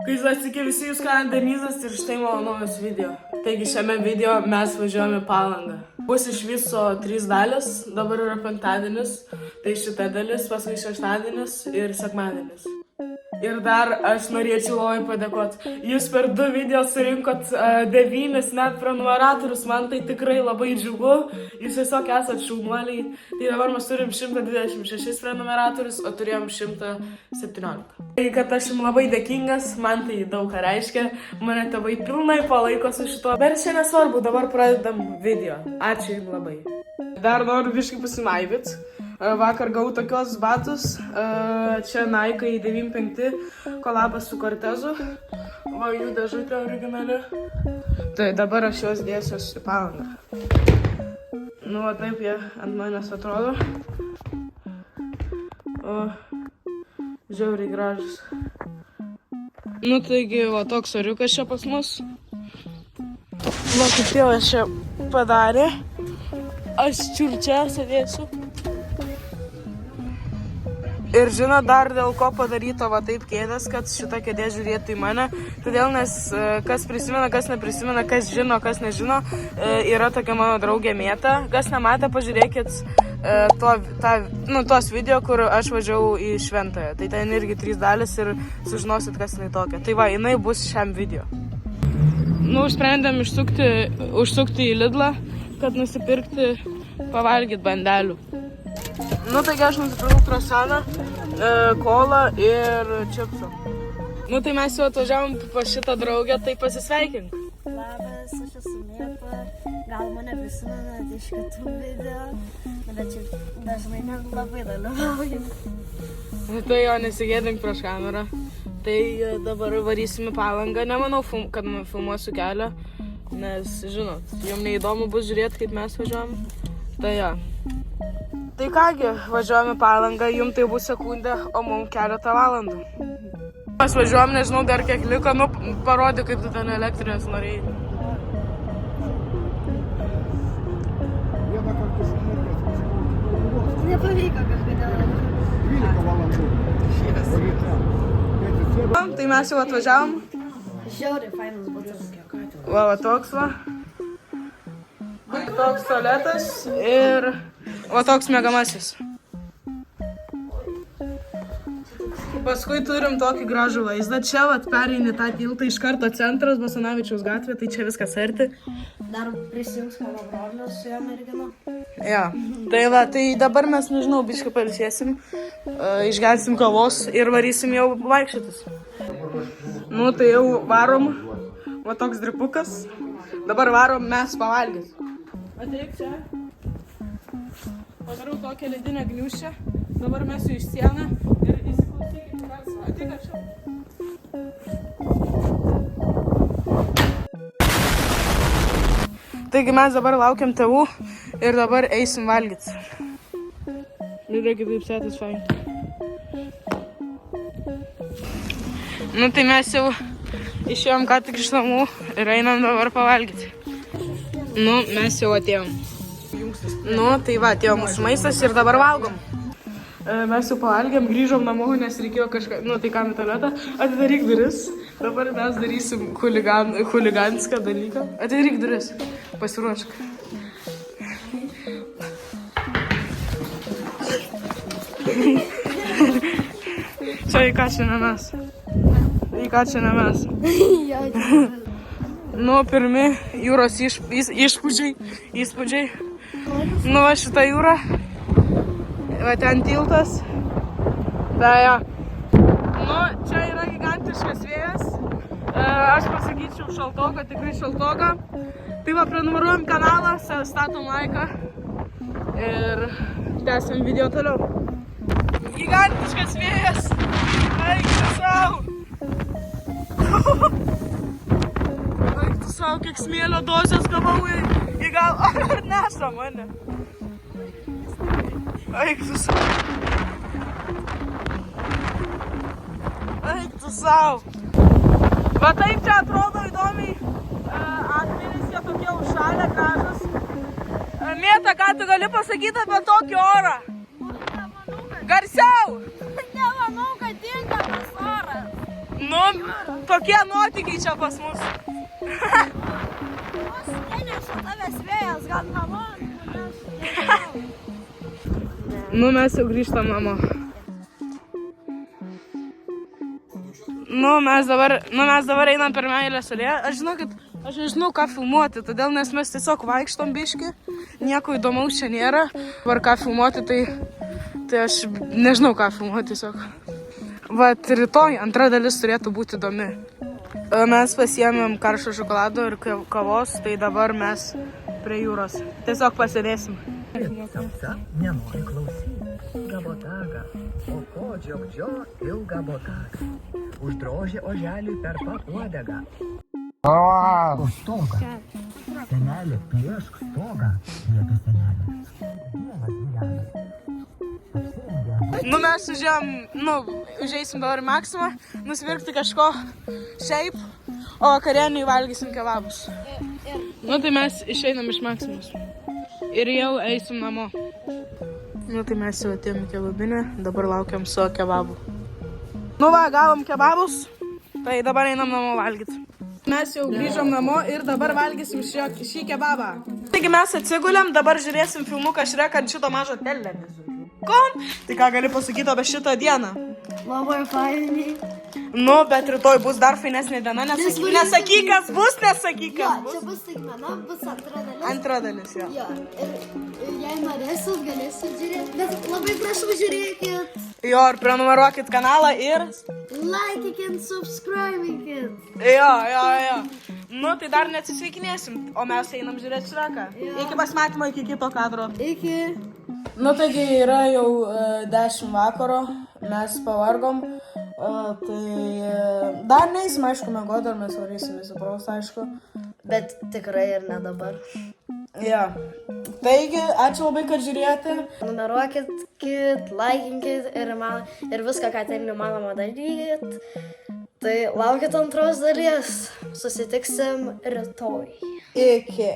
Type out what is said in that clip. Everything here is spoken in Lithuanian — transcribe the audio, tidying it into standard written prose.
Kai sveiki visi, jūs kanal Denizas ir štai mano naujas video. Taigi šiame video mes važiuojame į Palangą. Bus iš viso 3 dalis, dabar yra penktadienis, tai šita dalis, paskui šeštadienis ir sekmadienis. Ir dar aš norėčiau labai padėkoti. Jūs per 2 video surinkot 9 net prenumeratorius, man tai tikrai labai džiugu. Jūs tiesiog esat šaunuoliai. Tai dabar mes turim 126 prenumeratorius, o turėjom 117. Tai kad aš jums labai dėkingas, man tai daug ką reiškia. Mane tėvai pilnai palaiko su šito. Bet čia nesvarbu, dabar pradedam video. Ačiū jums labai. Dar noriu biškai pasimaivyt. Vakar gavau tokios batus, čia Nike 95 kolabas su Cortezu, va jų dėžutė originali. Tai dabar aš juos dėsiuos į Palangą. Nu, va taip jie ant manęs atrodo. O, žiauriai gražus. Nu, taigi, va toks oriukas čia pas mus. Va, kaip tėvas čia padarė. Aš čiurčia sėdėsiu. Ir žinot dar dėl ko padaryto va taip kėdės, kad šita kėdė žiūrėtų į mane. Todėl, nes kas prisimena, kas neprisimena, kas žino, kas nežino, yra tokia mano draugė Mėta. Kas nematė, pažiūrėkit tuos video, kur aš važiavau į Šventąją. Tai ten irgi 3 dalis ir sužinosit, kas jinai tokia. Tai va, jinai bus šiam video. Nu, sprendėm užsukti į Lidlą, kad nusipirkti pavalgyt bandelių. Nu, taigi aš nusipirkau krosaną, kolą ir čipsų. Nu, tai mes jau atvažiavom pas šitą draugę, tai pasisveikink. Labas, aš esu Mėta. Gal mane prisimenat iš kitų video, bet čia dažnai nelabai dalyvauju. Tai jo, nesigėdink prieš kamerą. Tai dabar varysim į Palangą. Nemanau, kad filmuosiu kelią, nes, žinot, jums neįdomu bus žiūrėti, kaip mes važiuojam. Tai jo. Tai kągi, važiuojame Palangą, jums tai bus sekundė, o mums keletą valandų. Mes važiuojam, nežinau dar kiek liko, nu parodyk, kaip tu ten elektrinės norėjai. Nepavyko kažkodėl. 12 valandų. Tai mes jau atvažiavom. Žiauriai fainas būtas. Va, toks va. Toks tualetas ir va toks mėgamasis. Paskui turim tokį gražų vaizdą. Čia vat pereini tą tiltą iš karto centras, Basanavičiaus gatvė, tai čia viskas arti. Dar prisijungs mano brolius su jo mergina. Ja, tai va, tai dabar mes, nežinau, biškai pailsėsim, išgersim kavos ir varysim jau vaikščiotis. Nu, tai jau varom, va toks dripukas. Dabar varom mes pavalgyti. Ateik čia. Padarau tokią ledinę gniūščią. Dabar mes jų iš sieną ir įsiklausykit garsą. Ateik arčiau. Taigi mes dabar laukiam tėvų ir dabar eisim valgyti. Žiūrėkit, kaip satisfying. Nu tai mes jau išėjom ką tik iš namų ir einam dabar pavalgyti. Nu, mes jau atėjom. Nu, tai va, atėjo mūsų maistas ir dabar valgom. Mes jau pavalgėm, grįžom namo, nes reikėjo kažką, nu, tai kam į tualetą. Atidaryk duris. Dabar mes darysim chuliganišką dalyką. Atidaryk duris. Pasiruošk. Čia į ką čia ne mes. Į ką čia ne mes. Nu, pirmi jūros įspūdžiai. Nu, va šitą jūrą. Va ten tiltas. Tai jo. Nu, čia yra gigantiškas vėjas. Aš pasakyčiau šaltoka, tikrai šaltoka. Tai va, prenumeruojam kanalą, statom laiką. Ir tęsiam video toliau. Gigantiškas vėjas. Eik tu sau. Eik tu sau, kiek smėlio dozės gavau į gal. Ar neša mane? Eik tu sau. Eik tu sau. Va taip čia atrodo įdomiai. Akmenys jie tokie užšalę, gražus. Mėta, ką tu gali pasakyti apie tokį orą? Garsiau! Nemanau, kad tinkamas oras. Nu, tokie nuotykiai čia pas mus. Neneša tavęs vėjas, gal namo, Nu, mes jau grįžtam namo. Nu, mes dabar einam per Meilės alėją. Aš nežinau, ką filmuoti, todėl nes mes tiesiog vaikštom biškį. Nieko įdomaus čia nėra. Dabar ką filmuoti, tai aš nežinau, ką filmuoti tiesiog. Vat rytoj antra dalis turėtų būti įdomi. Mes pasiėmėm karšto šokolado ir kavos, tai dabar mes prie jūros. Tiesiog pasėdėsim. Tamsa nenori klausyti. Gabotaga, o ko džiogdžio ilgą botaga. Uždrožė oželiui per pakuodegą. O stogą. Senelė, piešk stogą, liepė senelė. Dievas gyvena. Nu, mes užeisim dabar į Maksimą, nusipirkti kažko šiaip, o vakarienį valgysim kebabus. Nu, tai mes išeinam iš Maksimos. Ir jau eisim namo. Nu, tai mes jau atėjom į kebabinę, dabar laukiam su kebabu. Nu va, gavom kebabus, tai dabar einam namo valgyti. Mes jau grįžom namo ir dabar valgysim šį kebabą. Taigi mes atsigulėm, dabar žiūrėsim filmuką Šreką ant šito mažo televizorių. Kom? Tai ką gali pasakyti apie šitą dieną? Labai fainai. Nu, bet rytoj bus dar fainesnė diena, nesakyk, kas bus, nesakyk, kas bus. Čia bus staigmena, bus antra dalis. Antra dalis, jo. Jo, ir jei norėsit, galėsit žiūrėti, bet labai prašau žiūrėkit. Jo, ir prenumeruokit kanalą ir... Laikykit, subscribykit. Jo. Nu, tai dar neatsisveikinėsim, o mes einam žiūrėti Šreką. Iki pasimatymo, iki kito kadro. Iki. Nu, taigi yra jau 10 vakaro, mes pavargom, tai dar neįsim, aišku, mėgo, dar mes varysim visi praus, aišku. Bet tikrai ir ne dabar. Jo. Taigi, ačiū labai, kad žiūrėjote. Numeruokit, laikinkit ir viską, ką ten įmanoma darykit. Tai laukit antros dalies. Susitiksim rytoj. Iki.